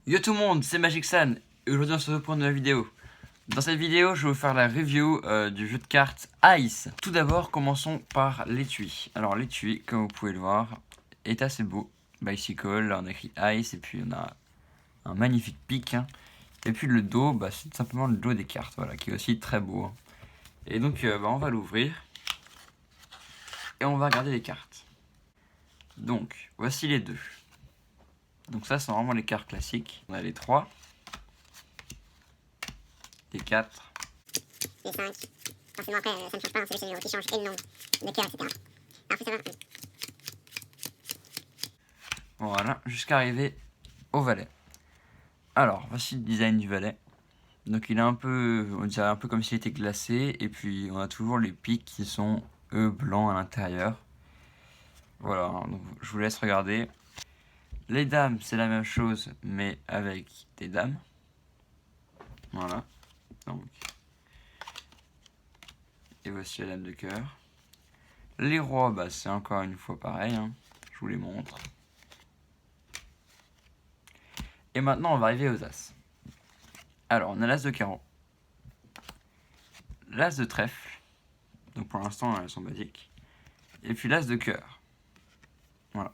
Yo tout le monde, c'est MagicSan et aujourd'hui on se retrouve pour une nouvelle vidéo. Dans cette vidéo, je vais vous faire la review du jeu de cartes Ice. Tout d'abord, commençons par l'étui. Alors l'étui, comme vous pouvez le voir, est assez beau. Bicycle, là on a écrit Ice et puis on a un magnifique pic. Hein. Et puis le dos, bah, c'est simplement le dos des cartes, voilà, qui est aussi très beau. Hein. Et donc on va l'ouvrir et on va regarder les cartes. Donc, voici les deux. Donc ça, c'est vraiment les cartes classiques. On a les 3, les 4, les 5. Forcément après, ça ne change pas, c'est juste le numéro qui change et le nombre de cœurs, etc. Alors faut savoir. voilà, jusqu'à arriver au valet. Alors, voici le design du valet. Donc il est un peu, on dirait un peu comme s'il était glacé. Et puis on a toujours les pics qui sont, eux, blancs à l'intérieur. Voilà, donc je vous laisse regarder. Les dames, c'est la même chose, mais avec des dames. Voilà. Donc. Et voici la dame de cœur. Les rois, bah, c'est encore une fois pareil. Hein. Je vous les montre. Et maintenant, on va arriver aux as. Alors, on a l'as de carreau. L'as de trèfle. Donc pour l'instant, elles sont basiques. Et puis l'as de cœur. Voilà.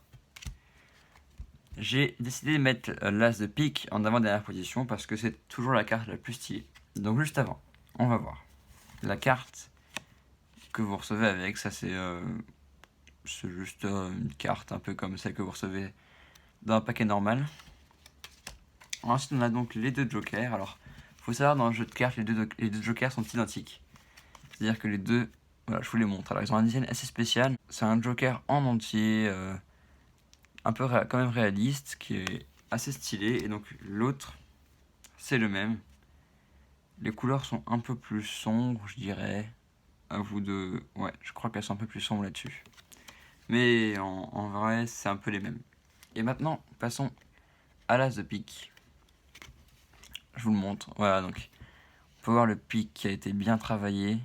J'ai décidé de mettre l'as de pique en avant-dernière position parce que c'est toujours la carte la plus stylée. Donc juste avant, on va voir. La carte que vous recevez avec, ça c'est juste une carte un peu comme celle que vous recevez dans un paquet normal. Ensuite on a donc les deux jokers. Alors il faut savoir dans le jeu de cartes, les deux jokers sont identiques. C'est-à-dire que les deux, voilà, je vous les montre. Alors ils ont un design assez spécial. C'est un joker en entier, un peu quand même réaliste, qui est assez stylé. Et donc l'autre, c'est le même. Les couleurs sont un peu plus sombres, je dirais. À vous de... Ouais, je crois qu'elles sont un peu plus sombres là-dessus. Mais en vrai, c'est un peu les mêmes. Et maintenant, passons à l'as de pique. Je vous le montre. Voilà, donc on peut voir le pic qui a été bien travaillé.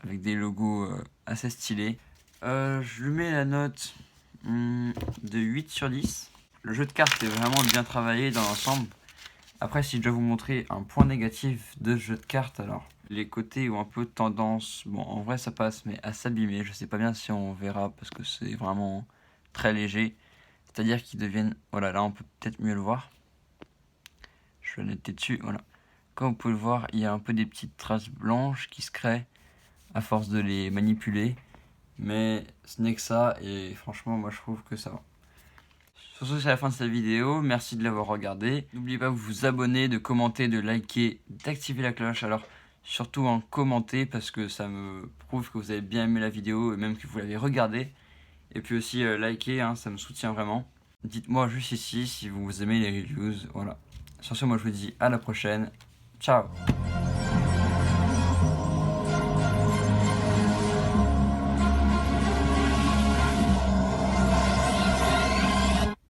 Avec des logos assez stylés. Je lui mets la note de 8 sur 10. Le jeu de cartes est vraiment bien travaillé dans l'ensemble. Après, si je dois vous montrer un point négatif de ce jeu de cartes, alors les côtés ont un peu tendance, bon en vrai ça passe, mais à s'abîmer. Je sais pas bien si on verra parce que c'est vraiment très léger. C'est-à-dire qu'ils deviennent, voilà, là on peut peut-être mieux le voir. Je vais noter dessus, voilà. Comme vous pouvez le voir, il y a un peu des petites traces blanches qui se créent à force de les manipuler. Mais ce n'est que ça, et franchement, moi je trouve que ça va. Sur ce, c'est la fin de cette vidéo. Merci de l'avoir regardé. N'oubliez pas de vous abonner, de commenter, de liker, d'activer la cloche. Alors, surtout en commenter parce que ça me prouve que vous avez bien aimé la vidéo et même que vous l'avez regardée. Et puis aussi, liker, hein, ça me soutient vraiment. Dites-moi juste ici si vous aimez les reviews. Voilà. Sur ce, moi je vous dis à la prochaine. Ciao!